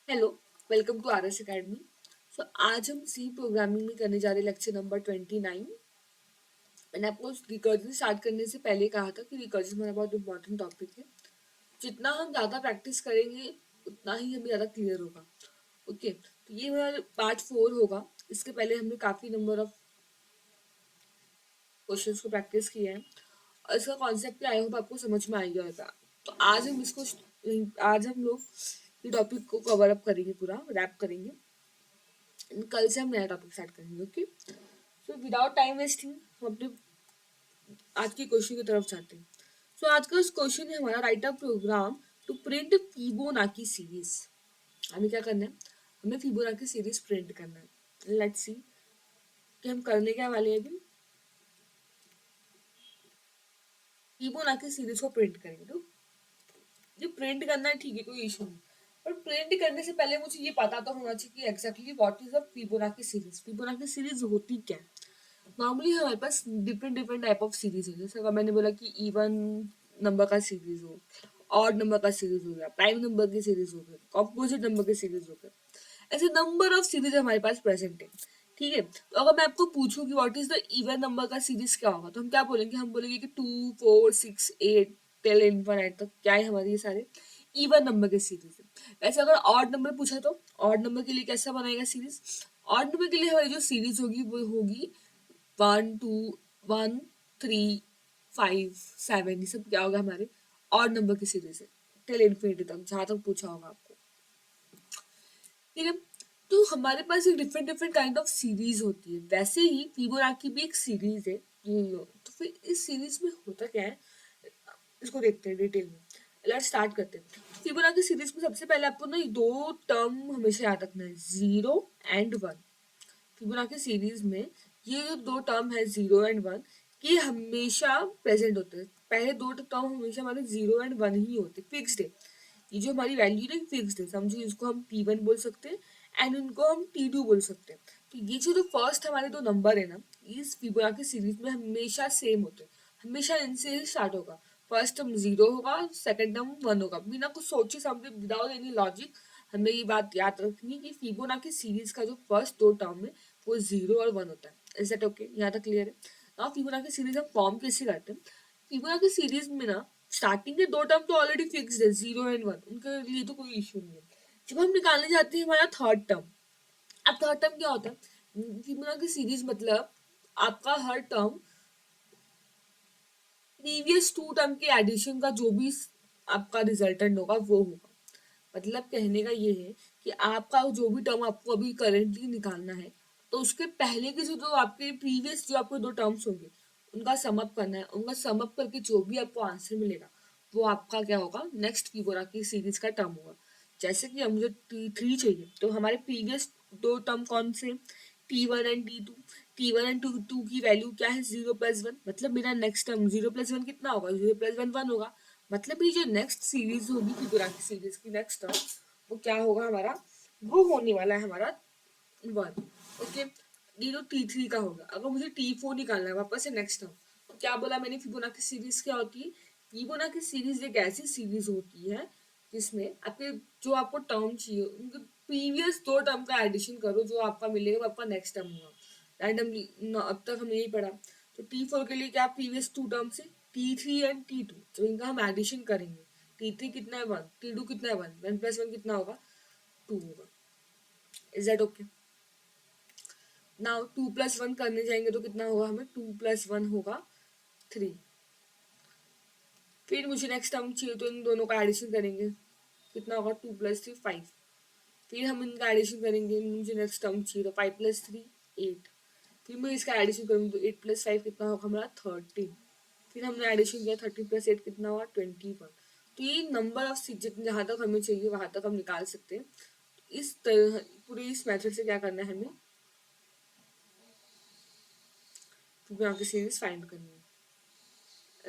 Hello, welcome to R S academy. So आज हम सी programming में करने जा रहे लेक्चर नंबर 29। मैंने आपको रिकर्जन स्टार्ट करने से पहले कहा था कि रिकर्जन हमारा बहुत इंपॉर्टेंट टॉपिक है। जितना हम ज़्यादा प्रैक्टिस करेंगे उतना ही हमें ज़्यादा क्लियर होगा। ओके, तो ये हमारा पार्ट 4 होगा। इसके पहले हमने काफ़ी नंबर ऑफ क्वेश्चंस को प्रैक्टिस किया है और इसका कॉन्सेप्ट आई होप आपको समझ में आ गया होगा। तो आज हम लोग ये टॉपिक को कवर अप करेंगे, पूरा रैप करेंगे। कल से हम नया टॉपिक स्टार्ट करेंगे। Okay, so without time wasting हम अपने आज के क्वेश्चन की तरफ जाते हैं। सो आज का क्वेश्चन है हमारा, write a program to print Fibonacci series. हमें क्या करना है? हमें फिबोनाची सीरीज प्रिंट करना है। लेट्स सी कि हम करने क्या वाले हैं अभी। फिबोनाची सीरीज को प्रिंट करेंगे। तो ये प्रिंट करना है, ठीक है, कोई इशू नहीं। पर प्रिंट करने से पहले मुझे ये पता तो होना चाहिए कि exactly what is a Fibonacci series. Fibonacci series होती क्या है? नॉर्मली हमारे पास different different type of series है। जैसे अगर मैंने बोला कि इवन नंबर का सीरीज हो, ऑड नंबर का सीरीज हो गया, प्राइम नंबर की सीरीज हो गया, कॉम्पोजिट नंबर की सीरीज हो गया, ऐसे नंबर ऑफ सीरीज हमारे पास प्रेजेंट है। ठीक है, तो अगर मैं आपको पूछूं कि what is the even number का सीरीज क्या होगा, तो हम क्या बोलेंगे? हम बोलेंगे कि 2 4 6 8 टिल इनफाइनाइट तक क्या है हमारे ये सारे इवन नंबर के सीरीज है। वैसे अगर ऑड नंबर पूछा तो ऑड नंबर के लिए कैसा बनाएगा सीरीज? ऑड नंबर के लिए हमारी जो सीरीज होगी वो होगी 1 2 1 3 5 7। ये सब क्या होगा? हमारे ऑड नंबर की सीरीज है टिल इन्फिनिटी तक, जहां तक पूछा होगा आपको। ठीक है, तो हमारे पास एक different different kind of series होती है। वैसे ही फिबोनाची भी एक सीरीज है। तो फिर इस सीरीज में होता क्या है, इसको देखते हैं डिटेल में। लेट्स स्टार्ट करते हैं। फिबोनाची सीरीज में सबसे पहले आपको ना दो टर्म हमेशा याद रखना है, 0 और 1। फिबोनाची सीरीज में ये जो दो टर्म है 0 और 1, ये हमेशा प्रेजेंट होते हैं। पहले दो टर्म हमेशा हमारे 0 और 1 ही होते, फिक्स्ड है। ये जो हमारी वैल्यू है फिक्स्ड है। समझो इसको हम T1 बोल सकते हैं एंड इनको हम T2 बोल सकते हैं। तो ये जो फर्स्ट हमारे दो नंबर है ना, इस फिबोनाची सीरीज में हमेशा सेम होते हैं। हमेशा इनसे ही स्टार्ट होगा। फर्स्ट टर्म 0 होगा, सेकंड टर्म 1 होगा, बिना कुछ सोचे समझे, विदाउट एनी लॉजिक। हमें ये बात याद रखनी है कि फिबोनाची सीरीज का जो फर्स्ट दो टर्म है वो 0 और 1 होता है। Is that okay? यहाँ तक क्लियर है? नाउ फिबोनाची सीरीज हम फॉर्म कैसे करते हैं? फिबोनाची सीरीज में ना स्टार्टिंग के दो टर्म तो ऑलरेडी फिक्स्ड है, 0 और 1, उनके लिए तो कोई इशू नहीं है। जब हम निकालने जाते हैं हमारा थर्ड टर्म, अब थर्ड टर्म क्या होता है? फिबोनाची सीरीज मतलब आपका हर टर्म प्रीवियस टू टर्म के एडिशन का जो भी आपका रिजल्टेंट होगा वो होगा। मतलब कहने का ये है कि आपका जो भी टर्म आपको अभी करेंटली निकालना है, तो उसके पहले के जो जो आपके प्रीवियस जो आपके दो टर्म्स होंगे उनका सम अप करना है। उनका सम अप करके जो भी आपको आंसर मिलेगा वो आपका क्या होगा? नेक्स्ट फिबोनाची सीरीज का टर्म होगा। जैसे कि हम मुझे T3 चाहिए, तो हमारे प्रीवियस दो टर्म कौन से? T1 and T2। T1 and T2 की वैल्यू क्या है? 0 + 1। मतलब मेरा नेक्स्ट टर्म 0 + 1 कितना होगा? 0 + 1 1 होगा। मतलब ये जो नेक्स्ट सीरीज होगी फिबोनाची सीरीज की नेक्स्ट टर्म, वो क्या होगा हमारा? वो होने वाला है हमारा 1। ओके, ये जो T3 का होगा। अगर मुझे T4 निकालना है वापस से नेक्स्ट टर्म, तो क्या बोला मैंने? फिबोनाची सीरीज क्या होती है? फिबोनाची सीरीज एक ऐसी सीरीज होती है जिसमें आपके जो आपको टर्म चाहिए उनके प्रीवियस दो टर्म का एडिशन करो, जो आपका मिलेगा वो आपका नेक्स्ट टर्म होगा रैंडमली। अब तक हमने यही पढ़ा। तो T4 के लिए क्या प्रीवियस टू टर्म से T3 एंड T2, तो इनका हम एडिशन करेंगे। T3 कितना है? 1। T2 कितना है? 1। 1 + 1 कितना होगा? 2 होगा। Is that okay? नाउ 2 + 1 करने जाएंगे तो कितना होगा हमें? 2 + 1 होगा 3। फिर मुझे नेक्स्ट टर्म चाहिए तो इन दोनों का एडिशन करेंगे, कितना होगा? 2 + 3 5। फिर हम इनका एडिशन करेंगे, मुझे नेक्स्ट टर्म चाहिए तो 5 + 3 8। फिर मैं इसका एडिशन करूँगी तो 8 + 5 कितना होगा हमारा? 13। फिर हमने एडिशन किया, 13 + 8 कितना हुआ? 21। तो ये नंबर ऑफ जितने जहाँ तक हमें चाहिए वहां तक हम निकाल सकते हैं। इस तरह पूरे इस मेथड से क्या करना है हमें? फिबोनाची सीरीज फाइंड करनी है।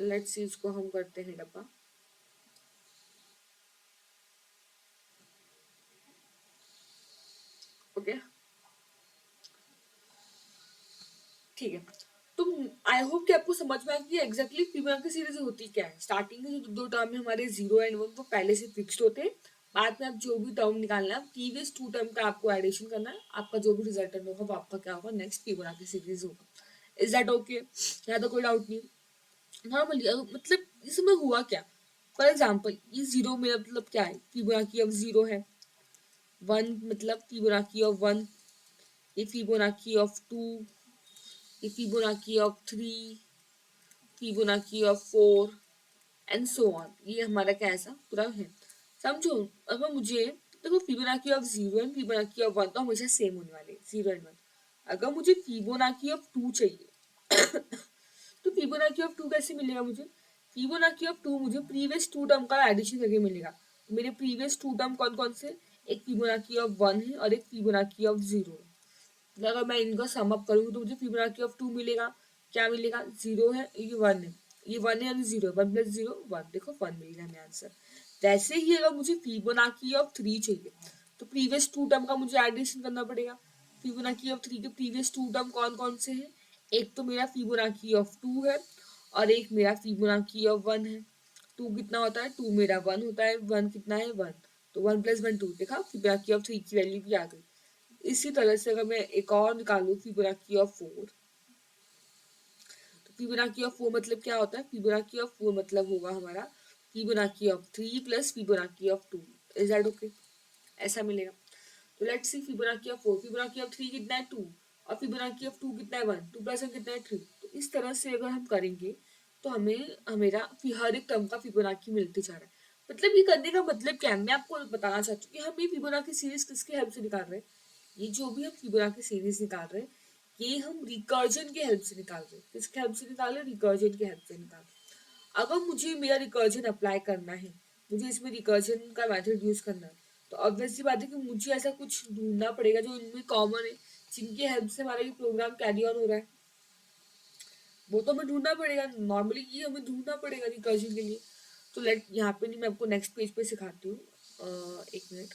लेट्स सी, इसको हम करते हैं डब्बा। ओके, ठीक है। तो आई होप कि आपको समझ में आया कि एग्जैक्टली फिबोनाची सीरीज होती क्या है। स्टार्टिंग के जो दो टर्म है हमारे 0 और 1, वो पहले से फिक्स्ड होते हैं। बाद में आप जो भी टर्म निकालना है प्रीवियस टू टर्म का आपको एडिशन करना है, आपका जो भी रिजल्टेंट होगा वो आपका क्या होगा, नेक्स्ट फिबोनाची सीरीज होगा। Is that okay? यहाँ तो कोई डाउट नहीं। नॉर्मली मतलब इसमें हुआ क्या, फॉर एग्जाम्पल ये जीरो मेरा मतलब क्या है, फिबोनाची ऑफ जीरो है, वन मतलब फिबोनाची ऑफ वन, ये फिबोनाची ऑफ टू, ये Fibonacci of three, Fibonacci of four and so on. ये हमारा क्या ऐसा पूरा है, समझो। अगर मुझे देखो Fibonacci of zero and Fibonacci of one तो हमेशा सेम होने वाले, जीरो एंड वन। अगर मुझे फिबोनाची ऑफ टू चाहिए तो फिबोनाची ऑफ टू कैसे मिलेगा मुझे, फिबोनाची ऑफ टू मुझे प्रीवियस टू टर्म का एडिशन करके मिलेगा। तो मेरे प्रीवियस टू टर्म कौन कौन से, एक फिबोनाची ऑफ वन है और एक फिबोनाची ऑफ जीरो है। मतलब अगर मैं इनको सम अप करूँ तो मुझे फिबोनाची ऑफ टू मिलेगा, क्या मिलेगा, जीरो है, ये वन है, ये वन है यानी zero, one plus zero one, देखो वन मिल गया हमें आंसर। वैसे ही अगर मुझे फिबोनाची ऑफ थ्री चाहिए तो प्रीवियस टू टर्म का मुझे एडिशन करना पड़ेगा। फिबोनाची ऑफ थ्री के प्रीवियस टू टर्म कौन कौन से हैं, एक तो मेरा फिबोनाची ऑफ टू है और एक मेरा फिबोनाची ऑफ वन है। टू कितना होता है, टू मेरा वन होता है, वन कितना है, वन, तो वन प्लस वन टू, देखा फिबोनाची ऑफ थ्री की वैल्यू भी आ गई। इसी तरह से अगर मैं एक और निकालू फिबोनाची ऑफ फोर, तो फिबोनाची ऑफ फोर मतलब क्या होता है, फिबोनाची ऑफ फोर मतलब होगा हमारा Fibonacci of three plus Fibonacci of two. Is that okay? ऐसा मिलेगा। तो let's see Fibonacci of four, Fibonacci of three कितना है, टू, और फिबोनाची ऑफ टू कितना है, वन, टू प्लस वन कितना है, थ्री। तो इस तरह से अगर हम करेंगे तो हमें हमेरा हर एक टर्म का फिबोनाची मिलते जा रहा है। मतलब ये करने का मतलब क्या है, मैं आपको बताना चाहती हूँ कि हम ये फिबोनाची सीरीज किसकी हेल्प से निकाल रहे हैं। ये जो भी हम फिबोनाची सीरीज निकाल रहे हैं ये हम रिकर्जन की हेल्प से निकाल रहे हैं। किसकी हेल्प से निकाल रहे हैं, रिकर्जन की हेल्प से निकाल रहे हैं। अगर मुझे मेरा रिकर्जन अप्लाई करना है, मुझे इसमें रिकर्जन का मेथड यूज करना है, तो ऑब्वियसली बात है कि मुझे ऐसा कुछ ढूंढना पड़ेगा जो इनमें कॉमन है, जिनकी हेल्प से हमारा ये प्रोग्राम कैरी ऑन हो रहा है, वो तो हमें ढूंढना पड़ेगा। नॉर्मली ये हमें ढूंढना पड़ेगा रिकर्जन के लिए। तो लेट यहाँ पे नहीं, मैं आपको नेक्स्ट पेज पे सिखाती हूँ। एक मिनट,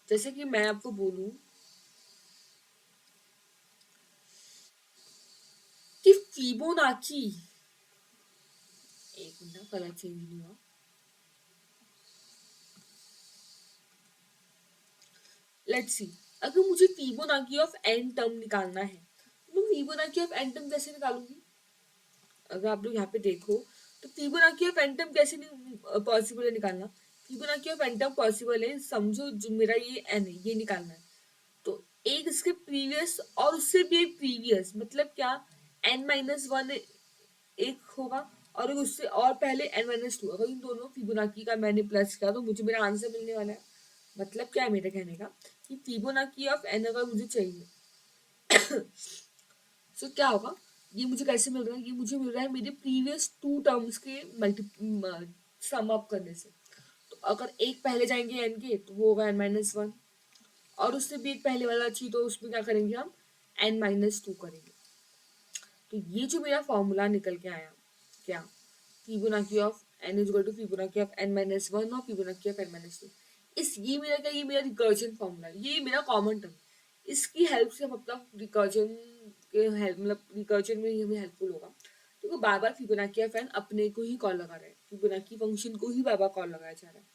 जैसे कि मैं आपको बोलूँ कि फिबोनाची, एक मिनट कलर चेंज नहीं हुआ, लेट्स सी, अगर मुझे फिबोनाची ऑफ एन टर्म निकालना है तो मैं फिबोनाची ऑफ एन टर्म कैसे निकालूंगी। अगर आप लोग यहाँ पे देखो तो फिबोनाची ऑफ एन टर्म कैसे पॉसिबल है निकालना। Fibonacci of n term possible है, समझो जो मेरा ये एन है ये निकालना है, तो एक इसके प्रीवियस और उससे भी एक प्रीवियस, मतलब क्या, एन माइनस वन एक होगा और एक उससे और पहले एन माइनस टू। अगर इन दोनों फिबोनाची का मैंने प्लस किया तो मुझे मेरा आंसर मिलने वाला है। मतलब क्या है मेरे कहने का, कि फिबोनाची ऑफ एन अगर मुझे चाहिए तो क्या होगा, ये मुझे कैसे मिल रहा है, ये मुझे मिल रहा है मेरे प्रीवियस टू टर्म्स के मल्टी सम अप करने से। तो अगर एक पहले जाएंगे एन के तो वो होगा एन माइनस वन, और उससे भी एक पहले वाला चाहिए तो उसमें क्या करेंगे हम, एन माइनस टू करेंगे। तो ये जो मेरा फॉर्मूला निकल के आया, क्या, Fibonacci of n is equal to Fibonacci of n minus one और Fibonacci of n minus two. इस ये मेरा क्या, ये मेरा रिकर्जन फॉर्मूला, ये मेरा कॉमन टर्म, इसकी हेल्प से हम अपना रिकर्जन के हेल्प, मतलब रिकर्जन में ही हमें हेल्पफुल होगा। देखो बार बार फिबोनाची ऑफ एन अपने को ही कॉल लगा रहा है, फिबोनाची फंक्शन को ही बार बार कॉल लगाया जा रहा है,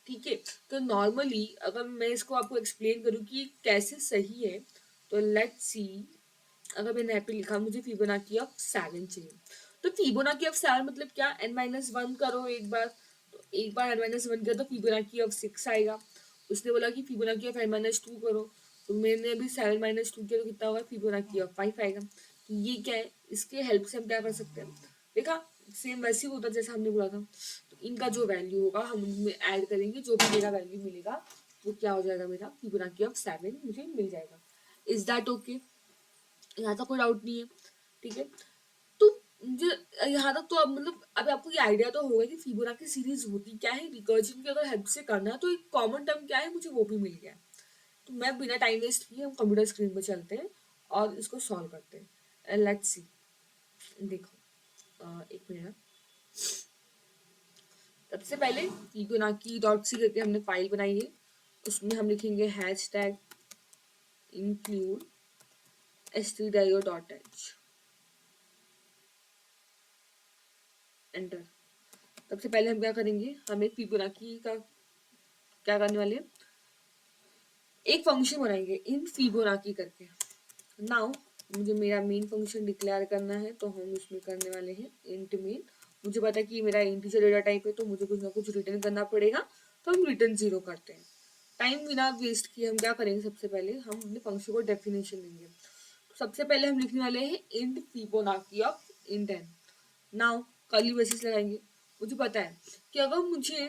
ठीक है। तो नॉर्मली अगर मैं इसको आपको एक्सप्लेन करूँ कि कैसे सही है, तो लेट्स सी, अगर मैंने यहाँ पे लिखा मुझे फिबोनाची ऑफ सेवन चाहिए, तो फिबोनाची ऑफ सेवन मतलब क्या, एन माइनस वन करो एक बार, तो एक बार एन माइनस वन किया तो फिबोनाची ऑफ सिक्स आएगा। उसने बोला कि Fibonacci of n minus two करो, तो मैंने अभी सेवन माइनस टू किया तो कितना होगा, फिबोनाची ऑफ फाइव आएगा। तो ये क्या है, इसके हेल्प से हम क्या कर सकते हैं, देखा सेम वैसे ही होता है जैसा हमने बोला था। तो इनका जो वैल्यू होगा हम उनमें ऐड करेंगे, जो भी मेरा वैल्यू मिलेगा वो क्या हो जाएगा, मेरा फिबोनाची ऑफ सेवन मुझे मिल जाएगा। Is that okay? यहाँ तक कोई डाउट नहीं है, ठीक है। तो मुझे यहाँ तक तो अब मतलब अब आपको ये आइडिया तो होगा कि फिबोनाची सीरीज होती क्या है, रिकर्जन की अगर हेल्प से करना है तो एक कॉमन टर्म क्या है, मुझे वो भी मिल गया। तो मैं बिना टाइम वेस्ट किए हम कंप्यूटर स्क्रीन पर चलते हैं और इसको सॉल्व करते हैं। लेट्स सी, देखो एक मिनट, सबसे पहले फिबोनाची डॉट सी करके हमने फाइल बनाई है, उसमें हम लिखेंगे hash tag include stdio.h, enter. सबसे पहले हम क्या करेंगे, हमें फिबोनाची का क्या करने वाले हैं, एक फंक्शन बनाएंगे इन फिबोनाची करके। नाउ मुझे मेरा मेन फंक्शन डिक्लेयर करना है, तो हम इसमें करने वाले हैं इंट मेन। मुझे पता है कि मेरा इंटीजर डेटा टाइप है, तो मुझे कुछ ना कुछ रिटर्न करना पड़ेगा, तो हम रिटर्न 0 करते हैं। टाइम बिना वेस्ट किए हम क्या करेंगे, सबसे पहले हम अपने फंक्शन को डेफिनेशन देंगे। तो सबसे पहले हम लिखने वाले हैं int Fibonacci of int n. Now curly braces लगाएंगे। मुझे पता है कि अगर मुझे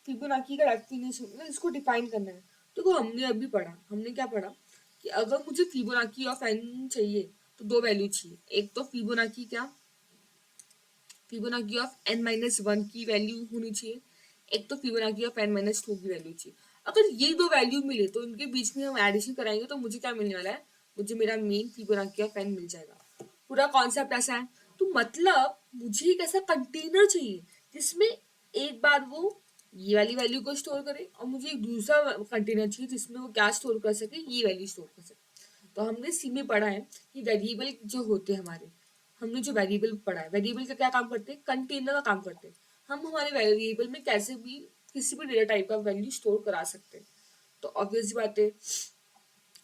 फिबोनाची का डेफिनेशन इसको डिफाइन करना है, तो हमने अभी पढ़ा, हमने क्या पढ़ा कि अगर मुझे फिबोनाची ऑफ एन चाहिए तो दो वैल्यू चाहिए। एक तो फिबोनाची क्या, Fibonacci of n minus one की वैल्यू होनी चाहिए, एक तो Fibonacci of n minus two की वैल्यू चाहिए। अगर ये दो वैल्यू मिले तो इनके बीच में हम एडिशन कराएंगे, तो मुझे क्या मिलने वाला है, मुझे मेरा मेन फिबोनाची ऑफ एन मिल जाएगा। पूरा कॉन्सेप्ट ऐसा है। तो मतलब मुझे एक ऐसा कंटेनर चाहिए जिसमें एक बार वो ये वाली वैल्यू को स्टोर करे, और मुझे एक दूसरा कंटेनर चाहिए जिसमें वो क्या स्टोर कर सके, ये वैल्यू स्टोर कर सके। तो हमने सी में पढ़ा है कि वेरिएबल जो होते हैं हमारे, हमने जो वेरिएबल पढ़ा है, वेरिएबल का क्या काम करते हैं, कंटेनर का काम करते हैं। हम हमारे वेरिएबल में कैसे भी किसी भी डेटा टाइप का वैल्यू स्टोर करा सकते हैं। तो ऑब्वियस बात है,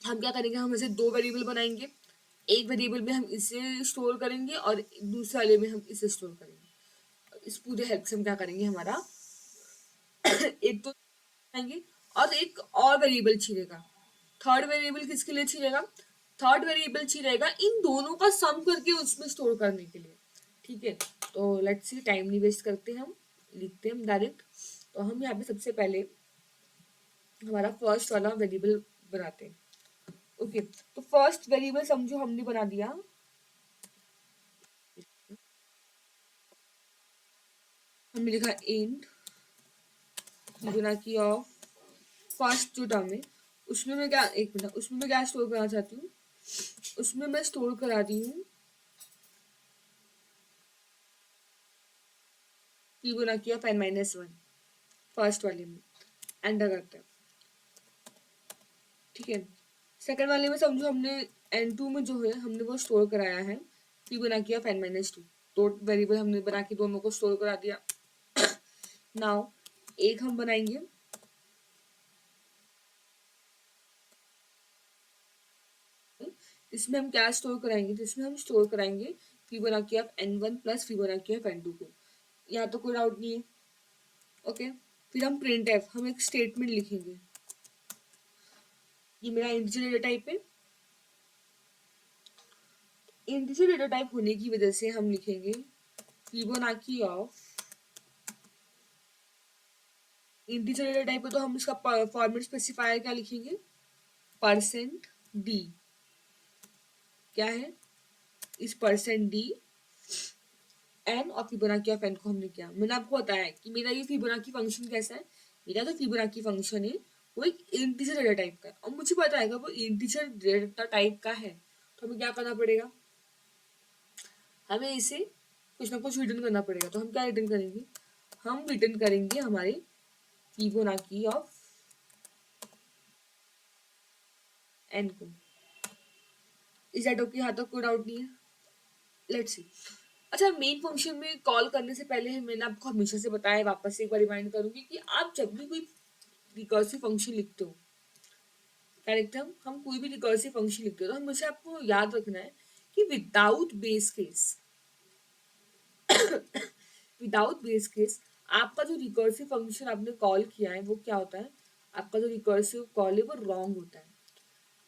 हम क्या करेंगे, हम ऐसे दो वेरिएबल बनाएंगे। एक वेरिएबल में हम इसे स्टोर करेंगे और दूसरे वाले में हम इसे स्टोर करेंगे। इस पूरे हेल्प से हम क्या करेंगे, हमारा एक तो आएंगे और एक और वेरिएबल छिड़ेगा। थर्ड वेरिएबल किसके लिए छिड़ेगा, थर्ड वेरिएबल छिड़ेगा इन दोनों का सम करके उसमें स्टोर करने के लिए। ठीक है, तो लेट्स सी, टाइम नहीं वेस्ट करते, हम लिखते हैं डायरेक्ट। तो हम यहाँ पे सबसे पहले हमारा फर्स्ट वाला वेरिएबल बनाते हैं। ओके, तो फर्स्ट वेरिएबल समझो हमने बना दिया, हमने लिखा इंट फिबोनाची ऑफ फर्स्ट जो टर्म है, उसमें मैं क्या, एक मिनट, उसमें मैं क्या स्टोर करना चाहती हूँ, उसमें मैं स्टोर करा रही हूँ Fibonacci of n minus one, first वाले में एंटर करते हैं। ठीक है, सेकंड वाले में समझो हमने एन टू में जो है हमने वो स्टोर कराया है Fibonacci of n minus two. दो वेरिएबल हमने बना के दोनों को स्टोर करा दिया। नाउ एक हम बनाएंगे इसमें हम क्या स्टोर कराएंगे, जिसमें हम स्टोर कराएंगे Fibonacci of n one plus Fibonacci of n two को। यहाँ तो कोई डाउट नहीं है। ओके, फिर हम प्रिंट एफ, हम एक स्टेटमेंट लिखेंगे, ये मेरा इंटीजर डेटा टाइप है। इंटीजर डेटा टाइप होने की वजह से हम लिखेंगे Fibonacci of integer data type है, तो हम इसका फॉर्मेट स्पेसिफायर क्या लिखेंगे, परसेंट डी। क्या है, इस परसेंट डी एन और फिबोनाची ऑफ एन को हमने किया। मैंने आपको बताया कि मेरा ये फिबोनाची फंक्शन कैसा है, मेरा जो फिबोनाची फंक्शन है वो एक इंटीजर डेटा टाइप का है, और मुझे पता है कि वो इंटीजर डेटा टाइप का है, तो हमें क्या करना पड़ेगा, हमें इसे कुछ ना कुछ रिटर्न करना पड़ेगा। तो हम क्या रिटर्न करेंगे, हम रिटर्न करेंगे हमारे फिबोनाची ऑफ एन को। इस दैट ओके, यहाँ तक कोई डाउट नहीं है, लेट्स सी। अच्छा, मेन फंक्शन में कॉल करने से पहले मैंने आपको हमेशा से बताया, वापस से एक बार रिमाइंड करूंगी कि आप जब भी कोई रिकर्सिव फंक्शन लिखते हो, क्या लिखते हैं हम कोई भी रिकर्सिव फंक्शन लिखते हो, तो हमेशा आपको याद रखना है कि without base case, without base case आपका जो रिकर्सिव फंक्शन आपने कॉल किया है वो क्या होता है, आपका जो रिकर्सिव कॉल है वो रॉन्ग होता है।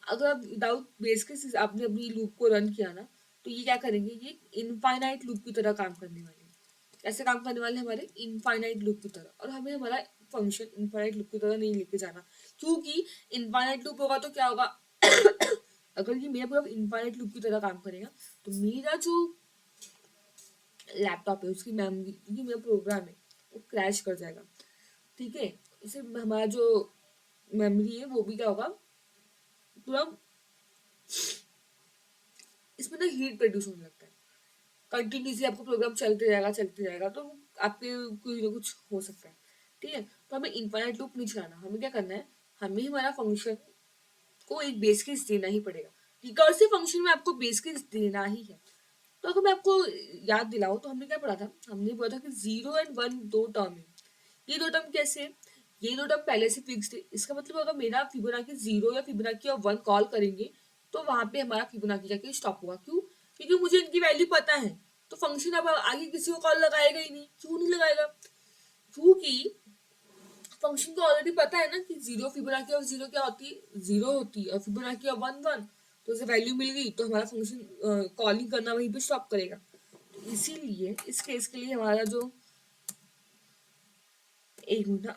अगर आप विदाउट बेस केस आपने अपनी लूप को रन किया ना, तो ये क्या करेंगे, ये इनफाइनाइट लूप की तरह काम करने वाले हैं। कैसे काम करने वाले हैं, हमारे इनफाइनाइट लूप की तरह। और हमें हमारा फंक्शन इनफाइनाइट लूप की तरह नहीं लेके जाना, क्योंकि इनफाइनाइट लूप होगा तो क्या होगा अगर ये मेरा पूरा इनफाइनाइट लूप की तरह काम करेगा, तो मेरा जो लैपटॉप है उसकी मेमोरी, क्योंकि मेरा प्रोग्राम है, वो क्रैश कर जाएगा। ठीक है, इससे हमारा जो मेमोरी है वो भी क्या होगा, पूरा इसमें ना हीट प्रोड्यूस होने लगता है। कंटिन्यूसली आपका प्रोग्राम चलते जाएगा, तो आपके कुछ ना कुछ हो सकता है। ठीक है, तो हमें इनफाइनाइट लूप नहीं चलाना, हमें क्या करना है, हमें हमारा फंक्शन को एक बेस केस देना ही पड़ेगा। रिकर्सिव फंक्शन में आपको बेस केस देना ही है। तो अगर मैं आपको याद दिलाऊं, तो हमने क्या पढ़ा था, हमने बोला था कि जीरो एंड वन दो टर्म है। ये दो टर्म कैसे है, ये दो टर्म पहले से फिक्स्ड है, इसका मतलब अगर मेरा फिबोनाची 0 या फिबोनाची ऑफ 1 कॉल करेंगे तो वहां पे हमारा फिबोनाची जाके स्टॉप होगा। क्यों? क्योंकि मुझे इनकी वैल्यू पता है, तो फंक्शन अब आगे किसी को कॉल लगाएगा ही नहीं। क्यों नहीं लगाएगा? क्योंकि फंक्शन को ऑलरेडी पता है ना कि 0 फिबोनाची ऑफ 0 क्या होती है, 0 होती है, और फिबोनाची ऑफ 1 1। तो उसे वैल्यू मिल गई तो हमारा फंक्शन कॉलिंग करना वहीं पे स्टॉप करेगा। तो इसीलिए इस केस के लिए हमारा जो, एक मिनट,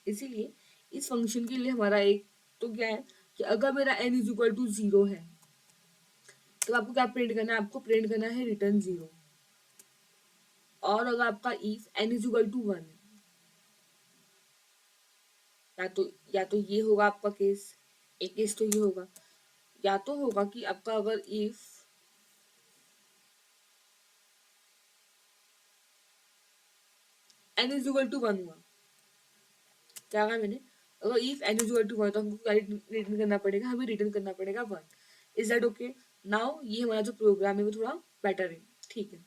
इसीलिए इस फंक्शन के लिए हमारा एक तो क्या है कि अगर मेरा n इज इक्वल टू 0 है तो आपको क्या प्रिंट करना है, आपको प्रिंट करना है रिटर्न 0। और अगर आपका if n is equal to 1 है, या तो ये होगा आपका केस, एक केस तो ये होगा, या तो होगा कि आपका अगर if n is equal to 1 हुआ, क्या कहा मैंने, अगर if n is equal to 1 तो हमको क्या रिटर्न करना पड़ेगा, हमें रिटर्न करना पड़ेगा 1। Is that okay? नाउ ये हमारा जो प्रोग्राम है वो थोड़ा बेटर है, ठीक है।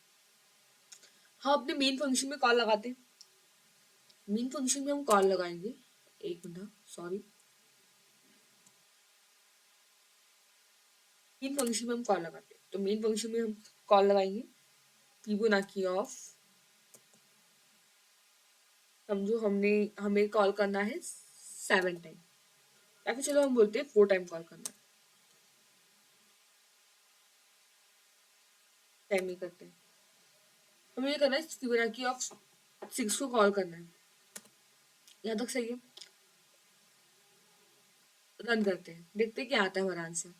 हम अपने मेन फंक्शन में कॉल लगाते हैं। मेन फंक्शन में हम कॉल लगाएंगे, एक मिनट, सॉरी, मेन फंक्शन में हम कॉल लगाते हैं, तो मेन फंक्शन में हम कॉल लगाएंगे फिबोनाची ऑफ, समझो हमें कॉल करना है 7 टाइम, या फिर चलो हम बोलते हैं 4 टाइम कॉल करना है, टाइम नहीं करते हैं। हमें ये करना है फिबोनाची ऑफ 6 को कॉल करना है। यहाँ तक सही है? रन करते हैं, देखते हैं क्या आता है हमारा आंसर।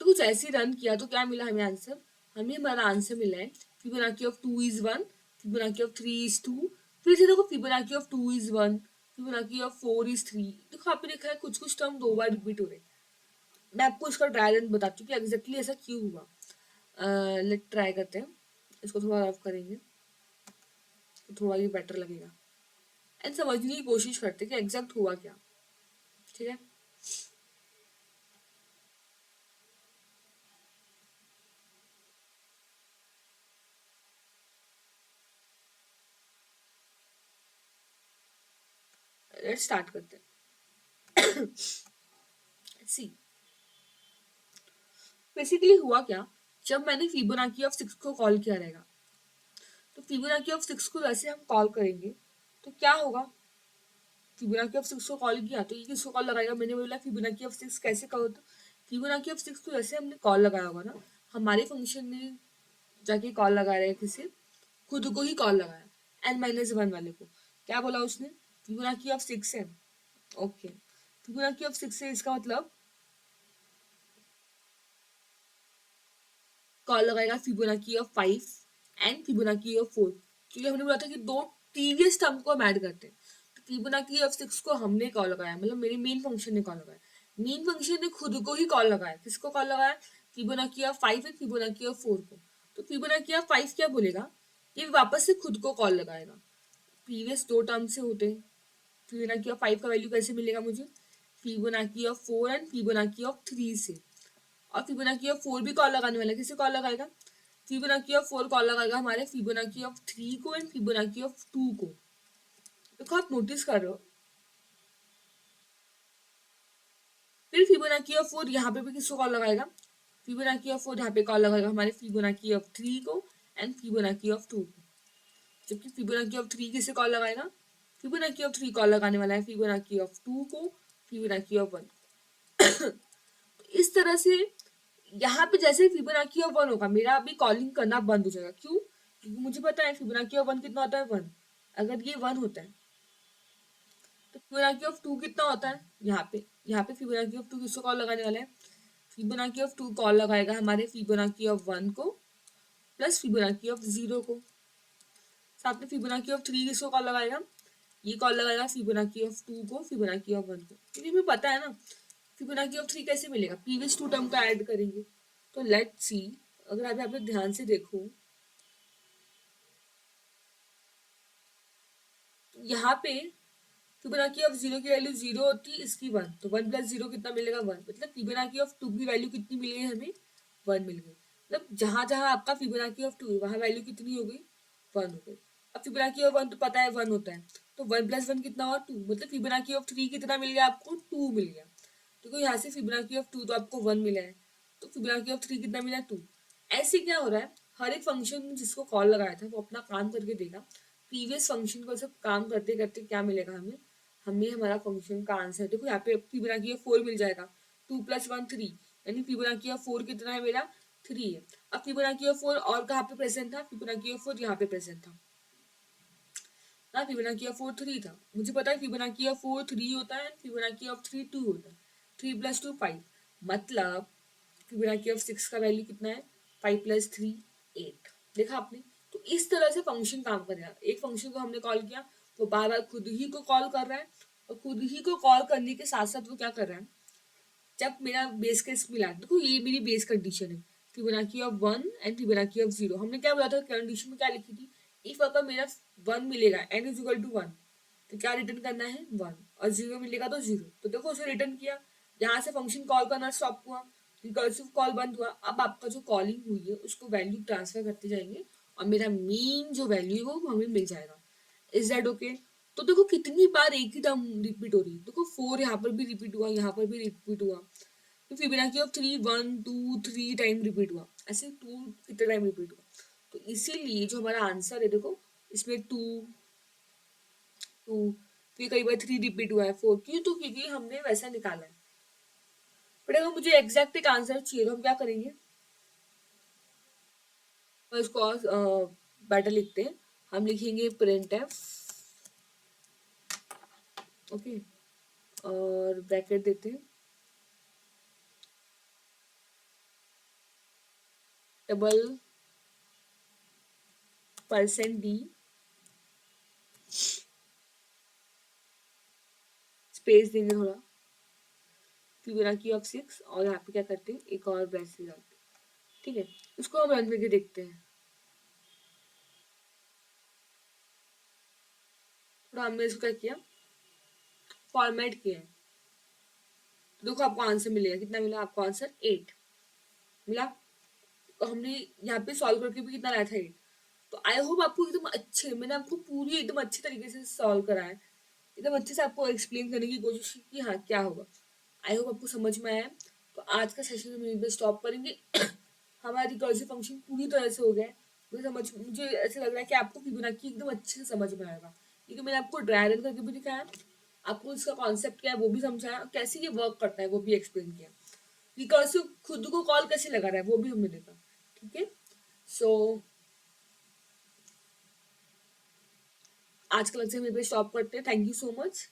तो कुछ ऐसे रन किया तो क्या मिला हमें आंसर, हमें हमारा आंसर मिला है Fibonacci of 2 is 1, Fibonacci of 3 is 2, फिर से देखो Fibonacci of 2 is 1, Fibonacci of 4 is 3। देखो आपने देखा है कुछ कुछ टर्म 2 बार रिपीट हो रहे। मैं आपको इसका ट्रायल रन बताती हूँ कि एग्जैक्टली ऐसा क्यों हुआ। लेट ट्राई करते हैं, इसको थोड़ा रफ करेंगे तो थोड़ा ये बेटर लगेगा, एंड समझने की कोशिश करते हैं कि एग्जैक्ट हुआ क्या। ठीक है, लेट स्टार्ट करते हैं। सी, बेसिकली हुआ क्या, जब मैंने फिबोनाची ऑफ 6 को कॉल किया रहेगा, तो फिबोनाची ऑफ 6 को जैसे हम कॉल करेंगे तो क्या होगा, फिबोनाची ऑफ 6 को कॉल किया तो ये किसको कॉल लगाएगा, मैंने बोला फिबोनाची ऑफ 6 कैसे कहो, तो फिबोनाची ऑफ 6 को जैसे हमने कॉल लगाया होगा ना, हमारे फंक्शन ने जाके कॉल लगा रहे हैं किसे, खुद को ही कॉल लगाया n-1 वाले को। क्या बोला उसने, फिबोनाची ऑफ 6 है, ओके, फिबोनाची ऑफ 6 है, इसका मतलब कॉल लगाएगा Fibonacci of 5 and Fibonacci of 4, क्योंकि हमने बोला था कि दो प्रीवियस टर्म को हम ऐड करते हैं। तो फिबोनाची ऑफ 6 को हमने कॉल लगाया, मतलब मेरे मेन फंक्शन ने कॉल लगाया, मेन फंक्शन ने खुद को ही कॉल लगाया, किसको कॉल लगाया, Fibonacci of 5 and Fibonacci of 4 को। तो फिबोनाची ऑफ 5 क्या बोलेगा, ये वापस से खुद को कॉल लगाएगा, प्रीवियस दो टर्म से होते हैं। फिबोनाची ऑफ 5 का वैल्यू कैसे मिलेगा मुझे, Fibonacci of 4 and Fibonacci of 3 से। और फिबोनाची ऑफ 4 भी कॉल लगाने वाला है, किसे कॉल लगाएगा, फिबोनाची ऑफ 4 कॉल लगाएगा हमारे फिबोनाची ऑफ 3 को एंड फिबोनाची ऑफ 2 को। देखो आप नोटिस कर रहे हो, फिर फिबोनाची ऑफ 4 यहाँ पे भी किसको कॉल लगाएगा, फिबोनाची ऑफ 4 यहाँ पे कॉल लगाएगा हमारे फिबोनाची ऑफ 3 को एंड फिबोनाची ऑफ 2 को। जबकि फिबोनाची ऑफ 3 किसे कॉल लगाएगा, फिबोनाची ऑफ 3 कॉल लगाने वाला है फिबोनाची ऑफ 2 को, फिबोनाची ऑफ 1 को। इस तरह से यहाँ पे जैसे फिबोनाची ऑफ 1 होगा मेरा अभी कॉलिंग करना बंद हो जाएगा। क्यों? क्योंकि मुझे पता है फिबोनाची ऑफ 1 कितना होता है, 1। अगर ये 1 होता है तो फिबोनाची ऑफ 2 कितना होता है, यहाँ पे फिबोनाची ऑफ 2 किसको कॉल लगाने वाला है, फिबोनाची ऑफ 2 कॉल लगाएगा हमारे फिबोनाची ऑफ 1 को प्लस फिबोनाची ऑफ 0 को। साथ में फिबोनाची ऑफ 3 किसको कॉल लगाएगा, ये कॉल लगाएगा फिबोनाची ऑफ 2 को, फिबोनाची ऑफ 1 को, क्योंकि हमें पता है ना फिबोनाची ऑफ 3 कैसे मिलेगा, प्रीवियस टू टर्म का ऐड करेंगे। तो लेट्स सी, अगर आप यहाँ पे ध्यान से देखो, यहाँ पे फिबोनाची ऑफ 0 की वैल्यू 0 होती है, इसकी 1, तो 1 प्लस 0 कितना मिलेगा 1, मतलब फिबोनाची ऑफ 2 की वैल्यू कितनी मिल गई हमें 1 मिल गई। मतलब जहां जहां आपका फिबोनाची ऑफ 2 है वहां वैल्यू कितनी हो गई 1 हो गई। अब फिबोनाची ऑफ 1 तो पता है 1 होता है, तो 1 प्लस 1 कितना हुआ 2, मतलब फिबोनाची ऑफ 3 कितना मिल गया आपको 2 मिल गया। तो यहाँ से फिबोनाची ऑफ 2 तो आपको 1 मिला है, तो फिबोनाची ऑफ 3 कितना मिला 2। ऐसे क्या हो रहा है, हर एक फंक्शन जिसको कॉल लगाया था वो अपना काम करके देगा, प्रीवियस फंक्शन को सब काम करते करते क्या मिलेगा हमें, हमें हमारा फंक्शन का आंसर देखो यहाँ पे फिबोनाची ऑफ 4 मिल जाएगा, 2 प्लस 1 3, यानी फिबोनाची ऑफ 4 कितना है मेरा 3 है। अब फिबोनाची ऑफ 4 और कहाँ पे प्रेजेंट था, फिबोनाची ऑफ 4 यहाँ पे प्रेजेंट था ना, फिबोनाची ऑफ 4 3 था, मुझे पता है फिबोनाची ऑफ 4 3 होता है, फिबोनाची ऑफ 3 2 होता है, 3 प्लस 2 5, मतलब फिबोनाची ऑफ 6 का वैल्यू कितना है 5 प्लस 3 8। देखा आपने, तो इस तरह से फंक्शन काम करेगा। एक फंक्शन को हमने कॉल किया, वो बार बार खुद ही को कॉल कर रहा है, और खुद ही को कॉल करने के साथ साथ वो क्या कर रहा है, जब मेरा बेस केस मिला, देखो ये मेरी बेस कंडीशन है, Fibonacci of 1 and Fibonacci of 0, हमने क्या बोला था कंडीशन में क्या लिखी थी, इफ अगर मेरा 1 मिलेगा n इज इक्वल टू 1, तो क्या रिटर्न करना है 1, और 0 मिलेगा तो 0, तो देखो उसे रिटर्न किया, यहाँ से फंक्शन कॉल करना स्टॉप हुआ, रिकर्सिव कॉल बंद हुआ। अब आपका जो कॉलिंग हुई है उसको वैल्यू ट्रांसफर करते जाएंगे, और मेरा मेन जो वैल्यू है वो हमें मिल जाएगा। Is that okay? तो देखो कितनी बार एक ही टर्म रिपीट हो रही है, देखो 4 यहाँ पर भी रिपीट हुआ, यहाँ पर भी रिपीट हुआ, तो फिबोनाची ऑफ 3 1 2 3 टाइम रिपीट हुआ, ऐसे 2 कितने टाइम रिपीट हुआ, तो इसीलिए जो हमारा आंसर है देखो, इसमें 2 2, फिर कई बार 3 रिपीट हुआ है, 4, क्यों, तो क्योंकि हमने वैसा निकाला है। बट अगर मुझे एग्जैक्ट एक आंसर चाहिए तो हम क्या करेंगे, तो इसको बेटर लिखते हैं, हम लिखेंगे प्रिंट एफ, ओके, और ब्रैकेट देते हैं, डबल %d स्पेस देंगे थोड़ा, फिबोनाची ऑफ 6, और यहाँ पे क्या करते हैं एक और ब्रैकेट डालते हैं, ठीक है। इसको हम रन करके देखते हैं, थोड़ा हमने इसको क्या किया, फॉर्मेट किया है, तो देखो आपको आंसर मिलेगा, कितना मिला आपको आंसर 8 मिला। तो हमने यहाँ पे सॉल्व करके भी कितना लाया था 8, तो आई होप आपको एकदम अच्छे, मैंने आपको पूरी एकदम अच्छे तरीके से सॉल्व करा है, एकदम अच्छे से आपको एक्सप्लेन करने की कोशिश की कि हाँ क्या होगा। आई होप आपको समझ में आया। तो आज का सेशन हम यहीं पे स्टॉप करेंगे। हमारा रिकर्सिव फंक्शन पूरी तरह से हो गया है, मुझे ऐसा लग रहा है कि आपको फिबोनाची एकदम अच्छे से समझ में आएगा, क्योंकि मैंने आपको ड्राई रन करके भी दिखाया, आपको इसका कॉन्सेप्ट क्या है वो भी समझाया, और कैसे ये वर्क करता है वो भी एक्सप्लेन किया, रिकर्सिव खुद को कॉल कैसे लगा रहा है वो भी हमने देखा, ठीक है। सो आज का लेक्चर हम यहीं पे स्टॉप करते हैं, थैंक यू सो मच।